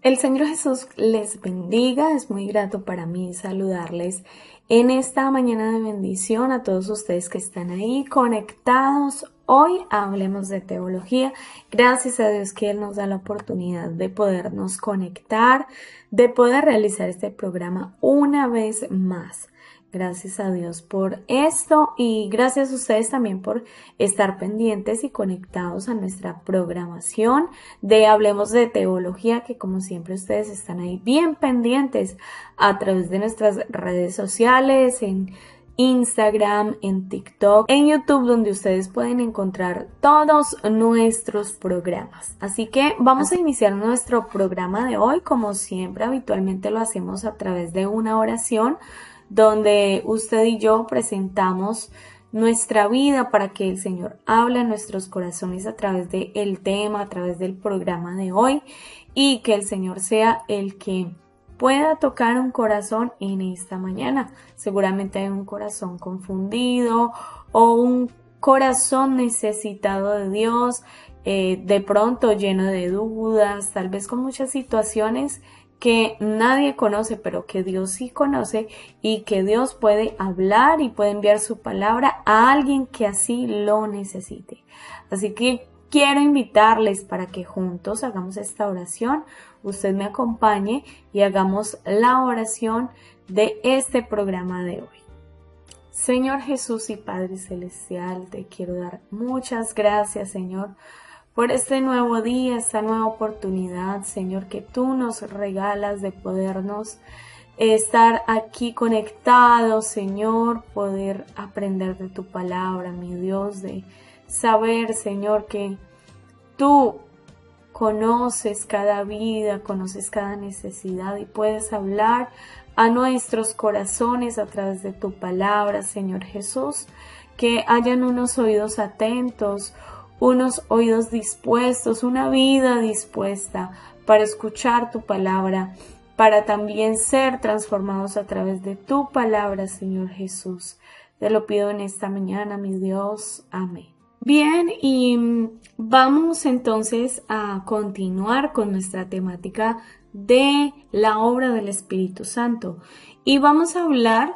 El Señor Jesús les bendiga. Es muy grato para mí saludarles en esta mañana de bendición a todos ustedes que están ahí conectados. Hoy hablemos de teología. Gracias a Dios que Él nos da la oportunidad de podernos conectar, de poder realizar este programa una vez más. Gracias a Dios por esto y gracias a ustedes también por estar pendientes y conectados a nuestra programación de Hablemos de Teología, que como siempre ustedes están ahí bien pendientes a través de nuestras redes sociales, en Instagram, en TikTok, en YouTube, donde ustedes pueden encontrar todos nuestros programas. Así que vamos a iniciar nuestro programa de hoy, como siempre habitualmente lo hacemos a través de una oración, donde usted y yo presentamos nuestra vida para que el Señor hable en nuestros corazones a través del tema, a través del programa de hoy, y que el Señor sea el que pueda tocar un corazón en esta mañana. Seguramente hay un corazón confundido o un corazón necesitado de Dios, de pronto lleno de dudas, tal vez con muchas situaciones que nadie conoce, pero que Dios sí conoce y que Dios puede hablar y puede enviar su palabra a alguien que así lo necesite. Así que quiero invitarles para que juntos hagamos esta oración. Usted me acompañe y hagamos la oración de este programa de hoy. Señor Jesús y Padre Celestial, te quiero dar muchas gracias, Señor, por este nuevo día, esta nueva oportunidad, Señor, que tú nos regalas de podernos estar aquí conectados, Señor, poder aprender de tu palabra, mi Dios, de saber, Señor, que tú conoces cada vida, conoces cada necesidad y puedes hablar a nuestros corazones a través de tu palabra, Señor Jesús, que hayan unos oídos atentos, unos oídos dispuestos, una vida dispuesta para escuchar tu palabra, para también ser transformados a través de tu palabra, Señor Jesús. Te lo pido en esta mañana, mi Dios. Amén. Bien, y vamos entonces a continuar con nuestra temática de la obra del Espíritu Santo. Y vamos a hablar,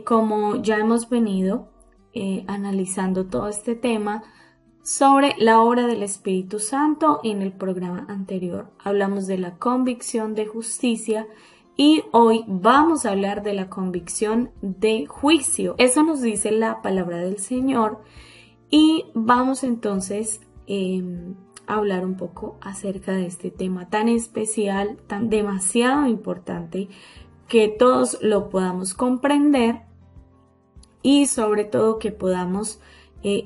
como ya hemos venido analizando todo este tema, sobre la obra del Espíritu Santo. En el programa anterior hablamos de la convicción de justicia y hoy vamos a hablar de la convicción de juicio. Eso nos dice la palabra del Señor y vamos entonces a hablar un poco acerca de este tema tan especial, tan demasiado importante, que todos lo podamos comprender y sobre todo que podamos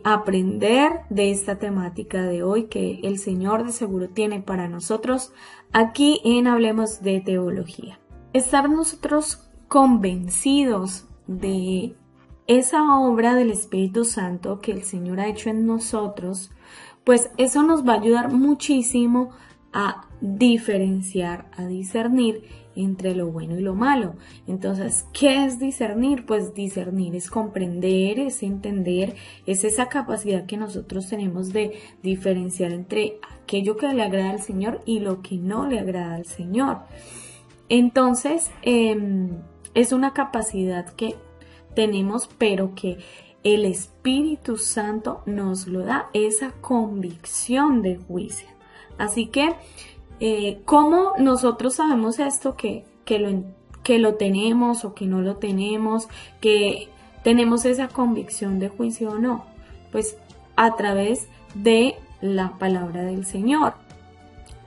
aprender de esta temática de hoy que el Señor de seguro tiene para nosotros aquí en Hablemos de Teología. Estar nosotros convencidos de esa obra del Espíritu Santo que el Señor ha hecho en nosotros, pues eso nos va a ayudar muchísimo a diferenciar, a discernir entre lo bueno y lo malo. Entonces, ¿qué es discernir? Pues discernir es comprender, es entender, es esa capacidad que nosotros tenemos de diferenciar entre aquello que le agrada al Señor y lo que no le agrada al Señor. Entonces, es una capacidad que tenemos, pero que el Espíritu Santo nos lo da, esa convicción de juicio. Así que, ¿cómo nosotros sabemos esto que lo tenemos o que no lo tenemos, que tenemos esa convicción de juicio o no? Pues a través de la palabra del Señor.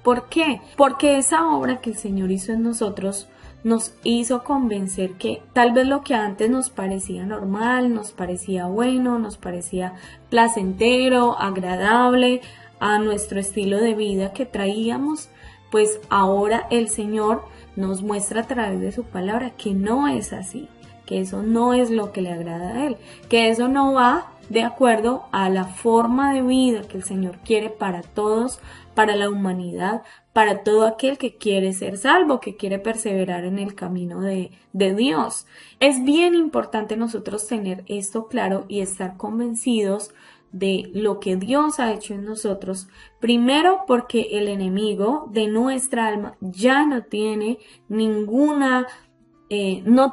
¿Por qué? Porque esa obra que el Señor hizo en nosotros nos hizo convencer que tal vez lo que antes nos parecía normal, nos parecía bueno, nos parecía placentero, agradable a nuestro estilo de vida que traíamos, pues ahora el Señor nos muestra a través de su palabra que no es así, que eso no es lo que le agrada a Él, que eso no va de acuerdo a la forma de vida que el Señor quiere para todos, para la humanidad, para todo aquel que quiere ser salvo, que quiere perseverar en el camino de Dios. Es bien importante nosotros tener esto claro y estar convencidos de lo que Dios ha hecho en nosotros. Primero, porque el enemigo de nuestra alma ya no tiene no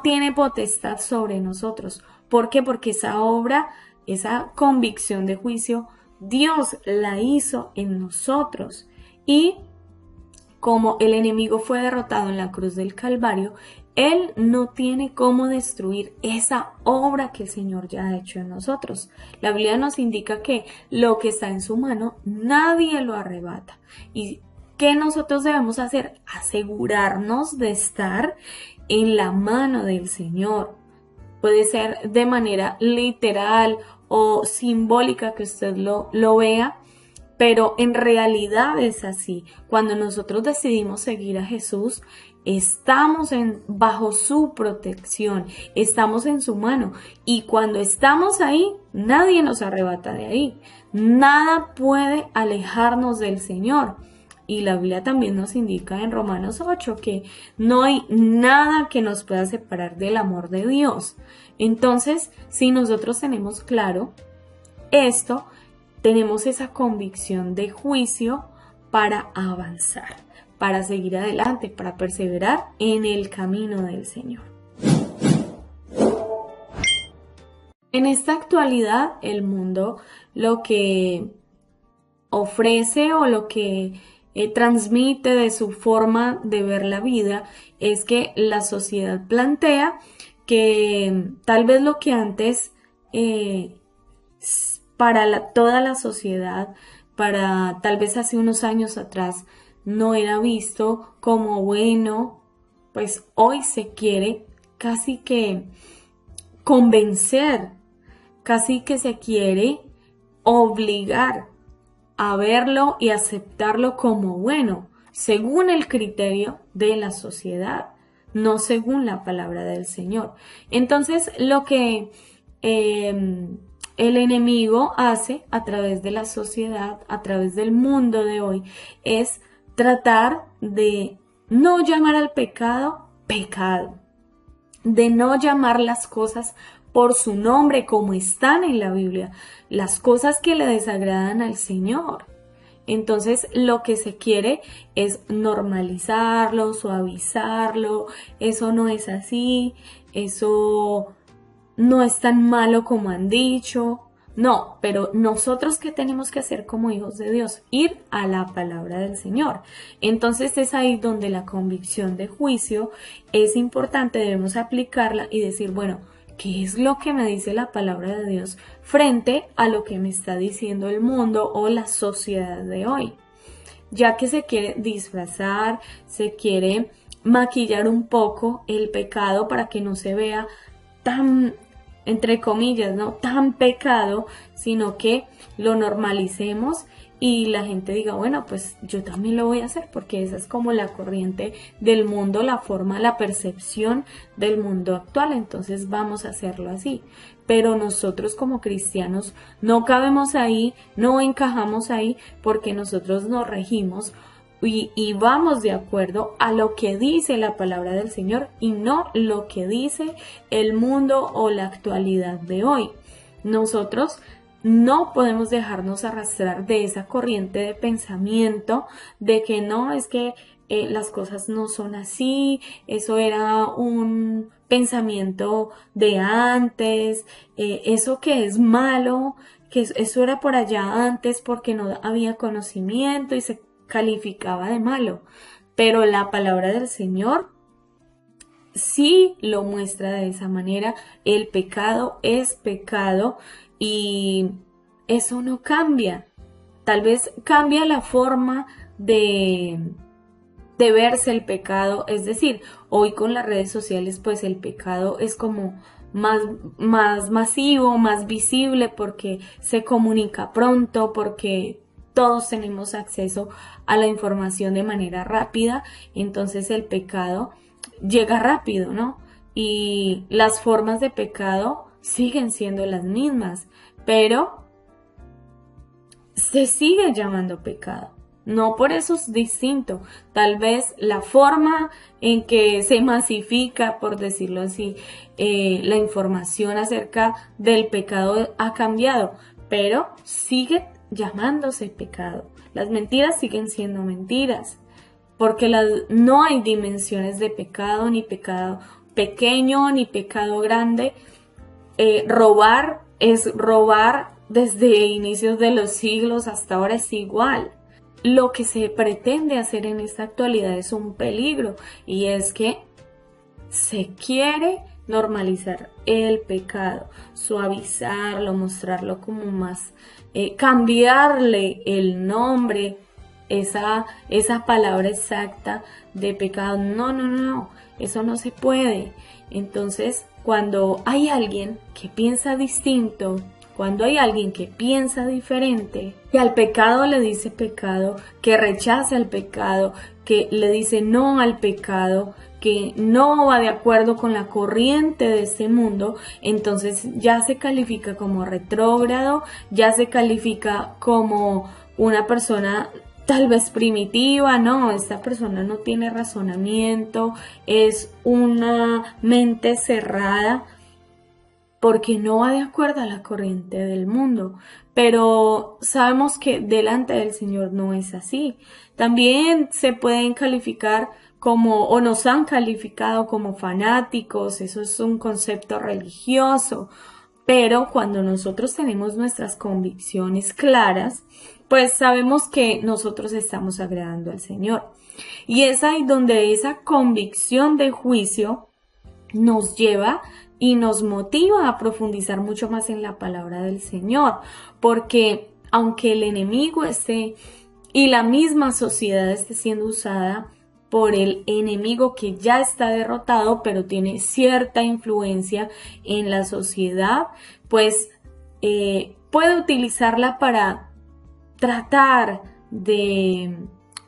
tiene potestad sobre nosotros. ¿Por qué? Porque esa obra, esa convicción de juicio, Dios la hizo en nosotros. Y como el enemigo fue derrotado en la cruz del Calvario, Él no tiene cómo destruir esa obra que el Señor ya ha hecho en nosotros. La Biblia nos indica que lo que está en su mano, nadie lo arrebata. ¿Y qué nosotros debemos hacer? Asegurarnos de estar en la mano del Señor. Puede ser de manera literal o simbólica que usted lo vea, pero en realidad es así. Cuando nosotros decidimos seguir a Jesús, estamos bajo su protección, estamos en su mano. Y cuando estamos ahí, nadie nos arrebata de ahí. Nada puede alejarnos del Señor. Y la Biblia también nos indica en Romanos 8 que no hay nada que nos pueda separar del amor de Dios. Entonces, si nosotros tenemos claro esto, tenemos esa convicción de juicio para avanzar, para seguir adelante, para perseverar en el camino del Señor. En esta actualidad, el mundo lo que ofrece o lo que transmite de su forma de ver la vida es que la sociedad plantea que tal vez lo que antes para toda la sociedad, para tal vez hace unos años atrás, no era visto como bueno, pues hoy se quiere casi que convencer, casi que se quiere obligar a verlo y aceptarlo como bueno, según el criterio de la sociedad, no según la palabra del Señor. Entonces, lo que el enemigo hace a través de la sociedad, a través del mundo de hoy, es tratar de no llamar al pecado, pecado, de no llamar las cosas por su nombre como están en la Biblia, las cosas que le desagradan al Señor. Entonces lo que se quiere es normalizarlo, suavizarlo, eso no es así, eso no es tan malo como han dicho. No, pero nosotros ¿qué tenemos que hacer como hijos de Dios? Ir a la palabra del Señor. Entonces es ahí donde la convicción de juicio es importante, debemos aplicarla y decir, bueno, ¿qué es lo que me dice la palabra de Dios frente a lo que me está diciendo el mundo o la sociedad de hoy? Ya que se quiere disfrazar, se quiere maquillar un poco el pecado para que no se vea tan, entre comillas, no tan pecado, sino que lo normalicemos y la gente diga, bueno, pues yo también lo voy a hacer, porque esa es como la corriente del mundo, la forma, la percepción del mundo actual, entonces vamos a hacerlo así. Pero nosotros como cristianos no cabemos ahí, no encajamos ahí, porque nosotros nos regimos y vamos de acuerdo a lo que dice la palabra del Señor y no lo que dice el mundo o la actualidad de hoy. Nosotros no podemos dejarnos arrastrar de esa corriente de pensamiento de que no, es que las cosas no son así, eso era un pensamiento de antes, eso que es malo, que eso era por allá antes porque no había conocimiento y se calificaba de malo. Pero la palabra del Señor sí lo muestra de esa manera. El pecado es pecado y eso no cambia. Tal vez cambia la forma de verse el pecado. Es decir, hoy con las redes sociales pues el pecado es como más masivo, más visible porque se comunica pronto, porque todos tenemos acceso a la información de manera rápida, entonces el pecado llega rápido, ¿no? Y las formas de pecado siguen siendo las mismas, pero se sigue llamando pecado. No por eso es distinto. Tal vez la forma en que se masifica, por decirlo así, la información acerca del pecado ha cambiado, pero sigue llamándose pecado. Las mentiras siguen siendo mentiras, porque no hay dimensiones de pecado, ni pecado pequeño, ni pecado grande. Robar es robar desde inicios de los siglos hasta ahora, es igual. Lo que se pretende hacer en esta actualidad es un peligro, y es que se quiere normalizar el pecado, suavizarlo, mostrarlo como más, cambiarle el nombre, esa palabra exacta de pecado. No, eso no se puede. Entonces, cuando hay alguien que piensa distinto, cuando hay alguien que piensa diferente, que al pecado le dice pecado, que rechaza el pecado, que le dice no al pecado, que no va de acuerdo con la corriente de este mundo, entonces ya se califica como retrógrado, ya se califica como una persona tal vez primitiva. No, esta persona no tiene razonamiento, es una mente cerrada, porque no va de acuerdo a la corriente del mundo. Pero sabemos que delante del Señor no es así. También se pueden calificar como, o nos han calificado como fanáticos, eso es un concepto religioso. Pero cuando nosotros tenemos nuestras convicciones claras, pues sabemos que nosotros estamos agradando al Señor. Y es ahí donde esa convicción de juicio nos lleva y nos motiva a profundizar mucho más en la palabra del Señor, porque aunque el enemigo esté y la misma sociedad esté siendo usada por el enemigo que ya está derrotado, pero tiene cierta influencia en la sociedad, pues puede utilizarla para tratar de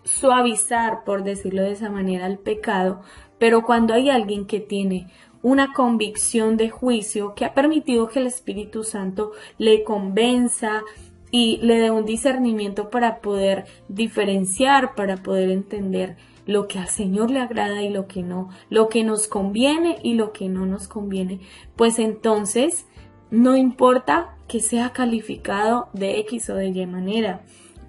suavizar, por decirlo de esa manera, el pecado. Pero cuando hay alguien que tiene una convicción de juicio, que ha permitido que el Espíritu Santo le convenza y le dé un discernimiento para poder diferenciar, para poder entender lo que al Señor le agrada y lo que no, lo que nos conviene y lo que no nos conviene, pues entonces no importa que sea calificado de X o de Y manera,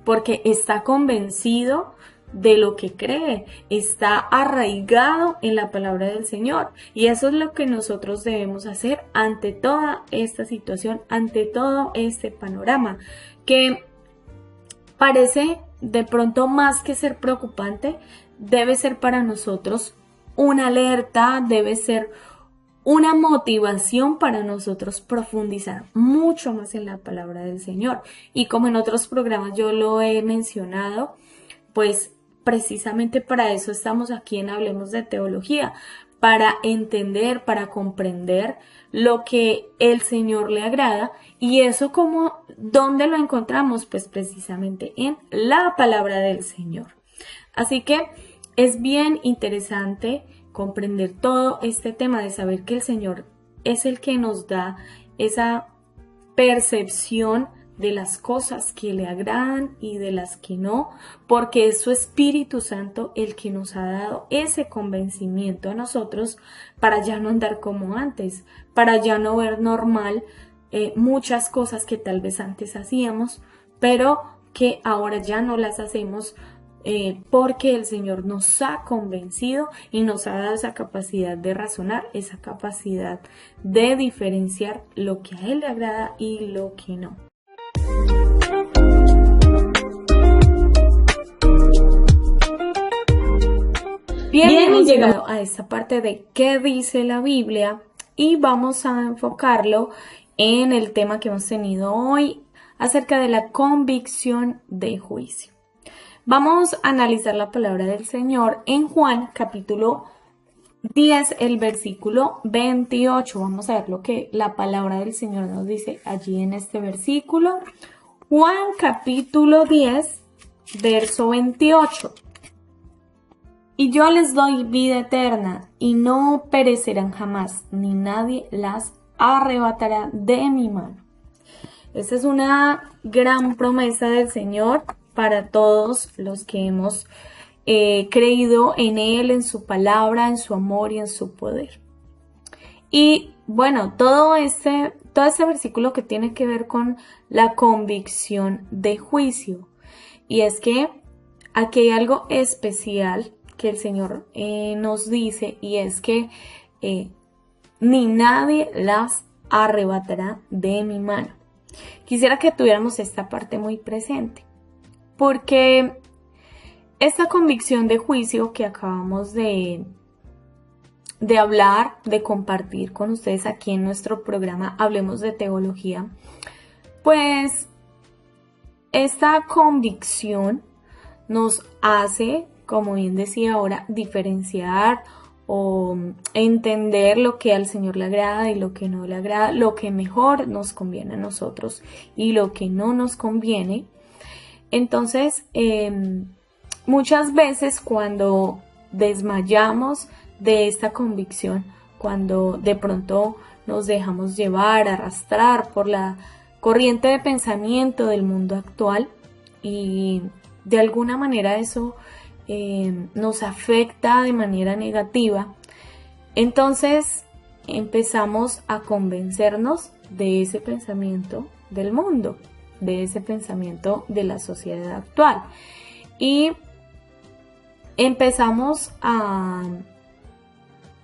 porque está convencido de lo que cree, está arraigado en la palabra del Señor, y eso es lo que nosotros debemos hacer ante toda esta situación, ante todo este panorama, que parece de pronto más que ser preocupante, debe ser para nosotros una alerta, debe ser una motivación para nosotros profundizar mucho más en la palabra del Señor. Y como en otros programas yo lo he mencionado, pues precisamente para eso estamos aquí en Hablemos de Teología, para entender, para comprender lo que el Señor le agrada. Y eso, como, ¿dónde lo encontramos? Pues precisamente en la palabra del Señor. Así que es bien interesante comprender todo este tema de saber que el Señor es el que nos da esa percepción de las cosas que le agradan y de las que no, porque es su Espíritu Santo el que nos ha dado ese convencimiento a nosotros para ya no andar como antes, para ya no ver normal muchas cosas que tal vez antes hacíamos, pero que ahora ya no las hacemos, porque el Señor nos ha convencido y nos ha dado esa capacidad de razonar, esa capacidad de diferenciar lo que a Él le agrada y lo que no. Bien, hemos llegado a esta parte de qué dice la Biblia y vamos a enfocarlo en el tema que hemos tenido hoy acerca de la convicción de juicio. Vamos a analizar la palabra del Señor en Juan capítulo 10, el versículo 28. Vamos a ver lo que la palabra del Señor nos dice allí en este versículo. Juan capítulo 10, verso 28. Y yo les doy vida eterna, y no perecerán jamás, ni nadie las arrebatará de mi mano. Esta es una gran promesa del Señor para todos los que hemos creído en Él, en su palabra, en su amor y en su poder. Y bueno, todo este todo este versículo que tiene que ver con la convicción de juicio. Y es que aquí hay algo especial que el Señor nos dice, y es que ni nadie las arrebatará de mi mano. Quisiera que tuviéramos esta parte muy presente, porque esta convicción de juicio que acabamos de hablar, de compartir con ustedes aquí en nuestro programa Hablemos de Teología, pues esta convicción nos hace, como bien decía ahora, diferenciar o entender lo que al Señor le agrada y lo que no le agrada, lo que mejor nos conviene a nosotros y lo que no nos conviene. Entonces, muchas veces cuando desmayamos de esta convicción, cuando de pronto nos dejamos llevar, arrastrar por la corriente de pensamiento del mundo actual y de alguna manera eso nos afecta de manera negativa, entonces empezamos a convencernos de ese pensamiento del mundo, de ese pensamiento de la sociedad actual, y empezamos a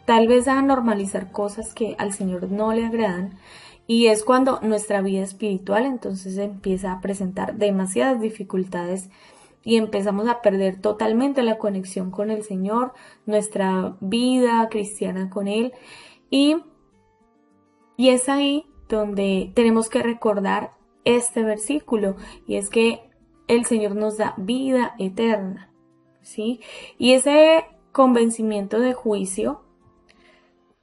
tal vez a normalizar cosas que al Señor no le agradan, y es cuando nuestra vida espiritual entonces empieza a presentar demasiadas dificultades y empezamos a perder totalmente la conexión con el Señor, nuestra vida cristiana con Él. Y es ahí donde tenemos que recordar este versículo, y es que el Señor nos da vida eterna, ¿sí? Y ese convencimiento de juicio,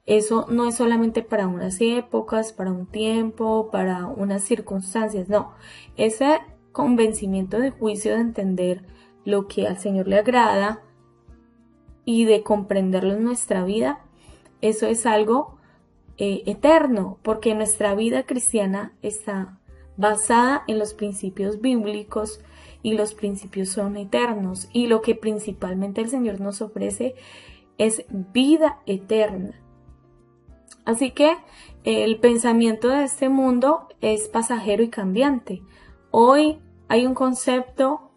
eso no es solamente para unas épocas, para un tiempo, para unas circunstancias, no. Ese convencimiento de juicio, de entender lo que al Señor le agrada y de comprenderlo en nuestra vida, eso es algo eterno, porque nuestra vida cristiana está basada en los principios bíblicos y los principios son eternos, y lo que principalmente el Señor nos ofrece es vida eterna. Así que el pensamiento de este mundo es pasajero y cambiante. Hoy hay un concepto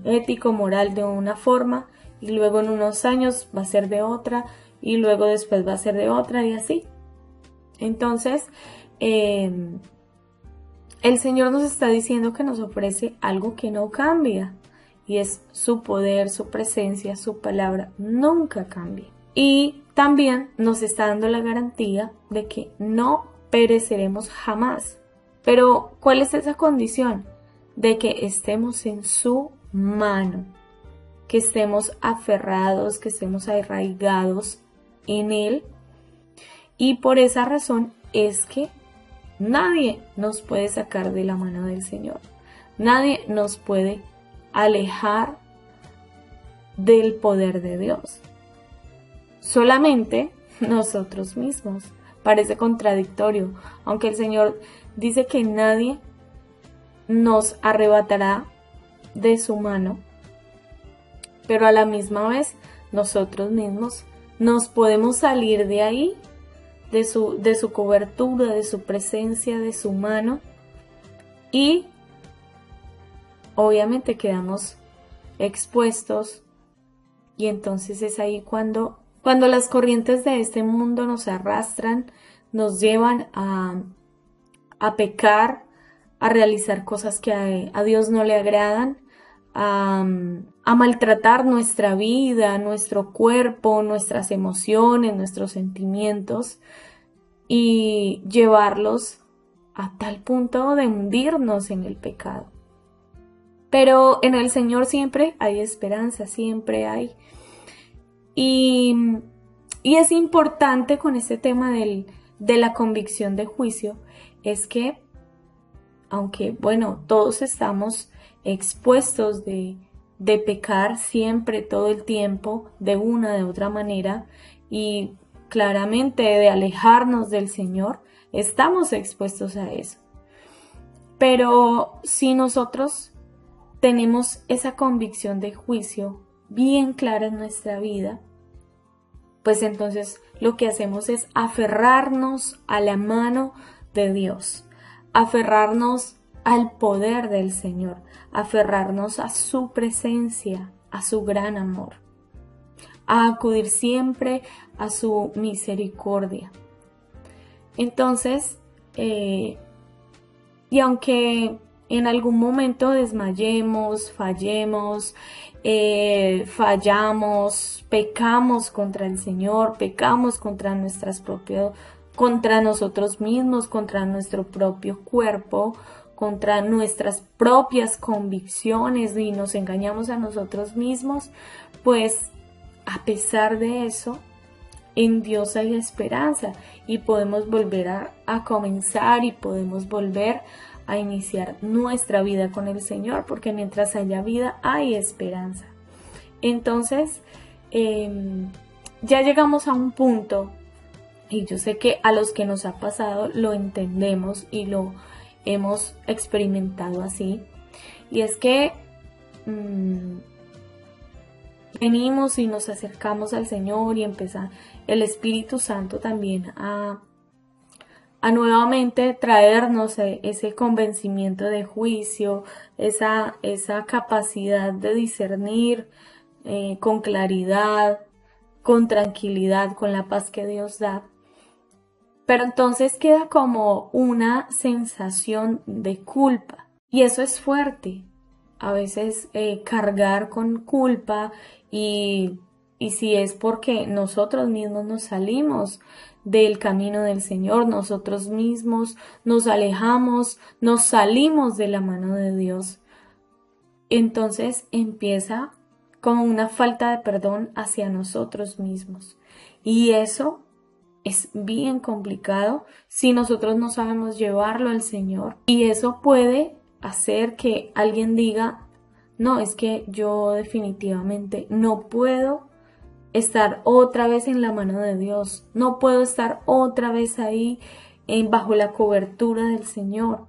ético, moral de una forma, y luego en unos años va a ser de otra, y luego después va a ser de otra, y así. Entonces, el Señor nos está diciendo que nos ofrece algo que no cambia, y es su poder, su presencia, su palabra nunca cambia. Y también nos está dando la garantía de que no pereceremos jamás. Pero, ¿cuál es esa condición? De que estemos en su mano, que estemos aferrados, que estemos arraigados en Él. Y por esa razón es que nadie nos puede sacar de la mano del Señor. Nadie nos puede alejar del poder de Dios. Solamente nosotros mismos. Parece contradictorio, aunque el Señor dice que nadie nos arrebatará de su mano, pero a la misma vez nosotros mismos nos podemos salir de ahí, de su cobertura, de su presencia, de su mano, y obviamente quedamos expuestos, y entonces es ahí cuando las corrientes de este mundo nos arrastran, nos llevan a pecar, a realizar cosas que a Dios no le agradan, a maltratar nuestra vida, nuestro cuerpo, nuestras emociones, nuestros sentimientos, y llevarlos a tal punto de hundirnos en el pecado. Pero en el Señor siempre hay esperanza, siempre hay. Y es importante con este tema de la convicción de juicio, es que aunque, bueno, todos estamos expuestos de pecar siempre, todo el tiempo, de una, de otra manera, y claramente de alejarnos del Señor, estamos expuestos a eso. Pero si nosotros tenemos esa convicción de juicio bien clara en nuestra vida, pues entonces lo que hacemos es aferrarnos a la mano de Dios, aferrarnos al poder del Señor, aferrarnos a su presencia, a su gran amor, a acudir siempre a su misericordia. Entonces, y aunque en algún momento desmayemos, fallemos, fallamos, pecamos contra el Señor, pecamos contra contra nosotros mismos, contra nuestro propio cuerpo, contra nuestras propias convicciones y nos engañamos a nosotros mismos, pues a pesar de eso, en Dios hay esperanza y podemos volver a comenzar y podemos volver a iniciar nuestra vida con el Señor, porque mientras haya vida hay esperanza. Entonces, ya llegamos a un punto, y yo sé que a los que nos ha pasado lo entendemos y lo hemos experimentado así, y es que venimos y nos acercamos al Señor y empieza el Espíritu Santo también a nuevamente traernos ese convencimiento de juicio, esa capacidad de discernir con claridad, con tranquilidad, con la paz que Dios da. Pero entonces queda como una sensación de culpa y eso es fuerte. A veces cargar con culpa y si es porque nosotros mismos nos salimos del camino del Señor, nosotros mismos nos alejamos, nos salimos de la mano de Dios, entonces empieza con una falta de perdón hacia nosotros mismos. Y eso es bien complicado si nosotros no sabemos llevarlo al Señor. Y eso puede hacer que alguien diga, no, es que yo definitivamente no puedo estar otra vez en la mano de Dios, no puedo estar otra vez ahí bajo la cobertura del Señor.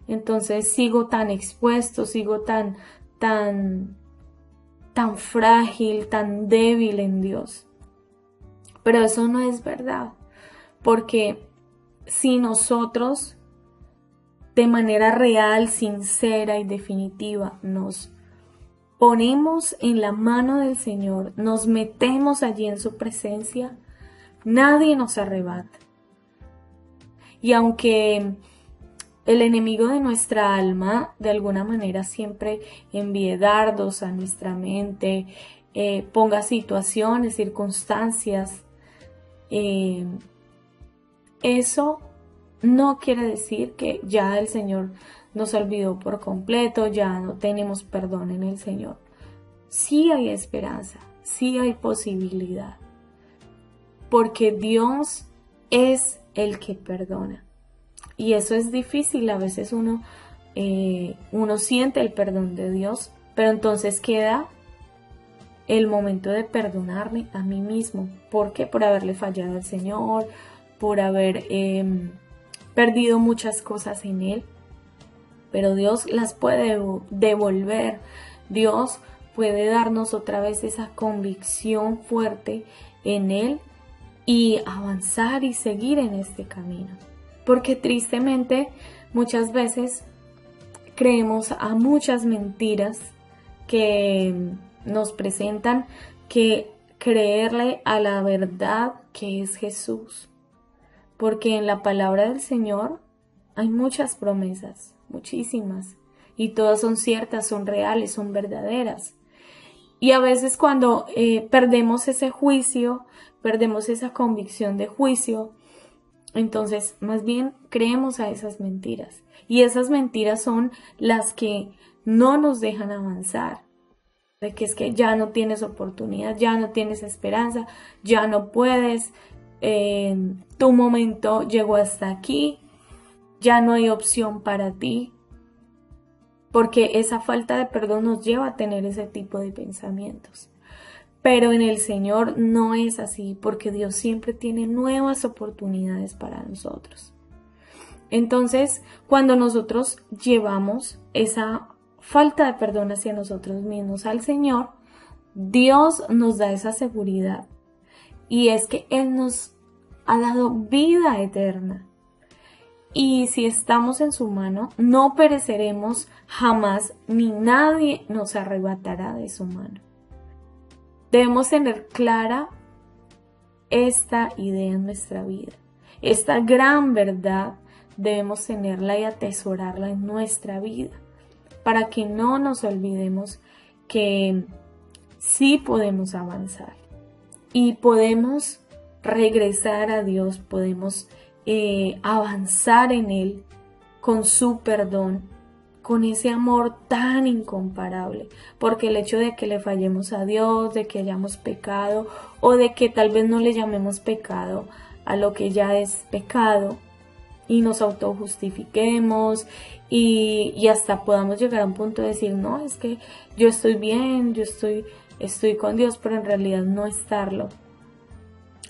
Entonces sigo tan expuesto, sigo tan frágil, tan débil en Dios. Pero eso no es verdad, porque si nosotros de manera real, sincera y definitiva nos ponemos en la mano del Señor, nos metemos allí en su presencia, nadie nos arrebata. Y aunque el enemigo de nuestra alma de alguna manera siempre envíe dardos a nuestra mente, ponga situaciones, circunstancias, eso no quiere decir que ya el Señor nos olvidó por completo, ya no tenemos perdón en el Señor. Sí hay esperanza, sí hay posibilidad, porque Dios es el que perdona. Y eso es difícil, a veces uno siente el perdón de Dios, pero entonces queda el momento de perdonarme a mí mismo. ¿Por qué? Por haberle fallado al Señor, por haber perdido muchas cosas en Él. Pero Dios las puede devolver. Dios puede darnos otra vez esa convicción fuerte en Él y avanzar y seguir en este camino. Porque tristemente muchas veces creemos a muchas mentiras que nos presentan que creerle a la verdad que es Jesús. Porque en la palabra del Señor hay muchas promesas, muchísimas, y todas son ciertas, son reales, son verdaderas. Y a veces cuando perdemos ese juicio, perdemos esa convicción de juicio, entonces más bien creemos a esas mentiras. Y esas mentiras son las que no nos dejan avanzar. De que es que ya no tienes oportunidad, ya no tienes esperanza, ya no puedes, tu momento llegó hasta aquí, ya no hay opción para ti. Porque esa falta de perdón nos lleva a tener ese tipo de pensamientos. Pero en el Señor no es así, porque Dios siempre tiene nuevas oportunidades para nosotros. Entonces, cuando nosotros llevamos esa falta de perdón hacia nosotros mismos al Señor, Dios nos da esa seguridad. Y es que Él nos ha dado vida eterna. y si estamos en su mano, no pereceremos jamás, ni nadie nos arrebatará de su mano. Debemos tener clara esta idea en nuestra vida. Esta gran verdad debemos tenerla y atesorarla en nuestra vida, para que no nos olvidemos que sí podemos avanzar y podemos regresar a Dios, podemos avanzar en Él con su perdón, con ese amor tan incomparable, porque el hecho de que le fallemos a Dios, de que hayamos pecado o de que tal vez no le llamemos pecado a lo que ya es pecado y nos autojustifiquemos y hasta podamos llegar a un punto de decir, no, es que yo estoy bien, yo estoy con Dios, pero en realidad no estarlo.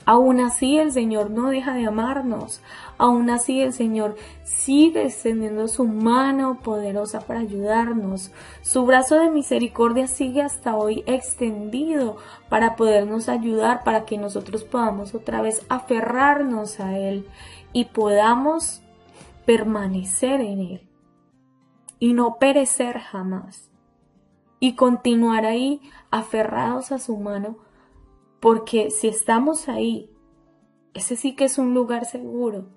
Aún así el Señor no deja de amarnos, aún así el Señor sigue extendiendo su mano poderosa para ayudarnos. Su brazo de misericordia sigue hasta hoy extendido para podernos ayudar, para que nosotros podamos otra vez aferrarnos a Él y podamos permanecer en Él y no perecer jamás y continuar ahí aferrados a su mano. Porque si estamos ahí, ese sí que es un lugar seguro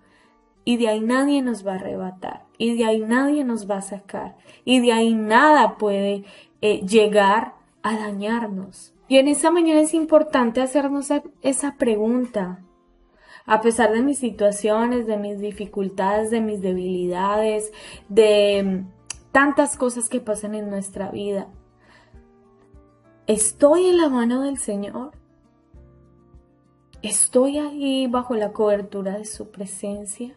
y de ahí nadie nos va a arrebatar y de ahí nadie nos va a sacar y de ahí nada puede llegar a dañarnos. Y en esta mañana es importante hacernos esa pregunta. A pesar de mis situaciones, de mis dificultades, de mis debilidades, de tantas cosas que pasan en nuestra vida, ¿estoy en la mano del Señor? ¿Estoy ahí bajo la cobertura de su presencia?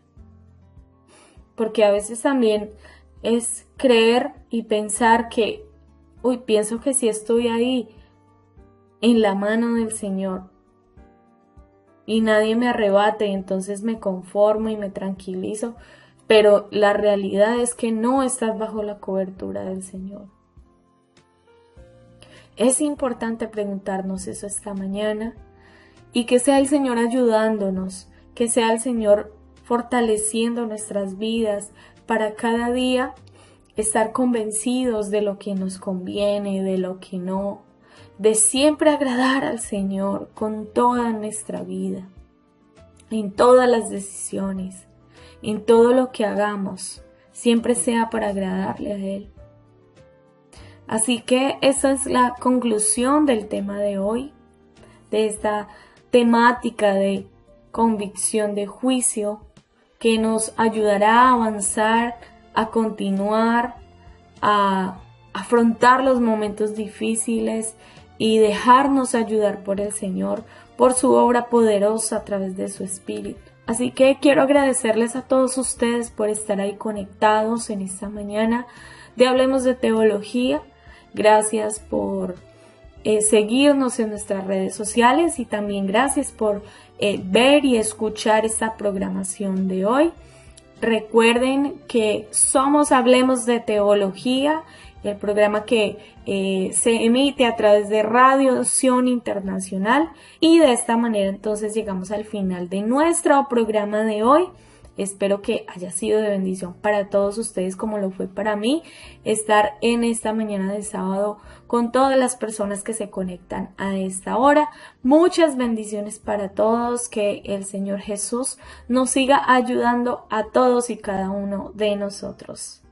Porque a veces también es creer y pensar que, pienso que sí estoy ahí en la mano del Señor y nadie me arrebate, y entonces me conformo y me tranquilizo, pero la realidad es que no estás bajo la cobertura del Señor. Es importante preguntarnos eso esta mañana. Y que sea el Señor ayudándonos, que sea el Señor fortaleciendo nuestras vidas para cada día estar convencidos de lo que nos conviene, de lo que no, de siempre agradar al Señor con toda nuestra vida, en todas las decisiones, en todo lo que hagamos, siempre sea para agradarle a Él. Así que esa es la conclusión del tema de hoy, de esta temática de convicción de juicio que nos ayudará a avanzar, a continuar, a afrontar los momentos difíciles y dejarnos ayudar por el Señor, por su obra poderosa a través de su Espíritu. Así que quiero agradecerles a todos ustedes por estar ahí conectados en esta mañana de Hablemos de Teología. Gracias por seguirnos en nuestras redes sociales y también gracias por ver y escuchar esta programación de hoy. Recuerden que somos Hablemos de Teología, el programa que se emite a través de Radio Sion Internacional, y de esta manera entonces llegamos al final de nuestro programa de hoy. Espero que haya sido de bendición para todos ustedes como lo fue para mí estar en esta mañana de sábado con todas las personas que se conectan a esta hora. Muchas bendiciones para todos, que el Señor Jesús nos siga ayudando a todos y cada uno de nosotros.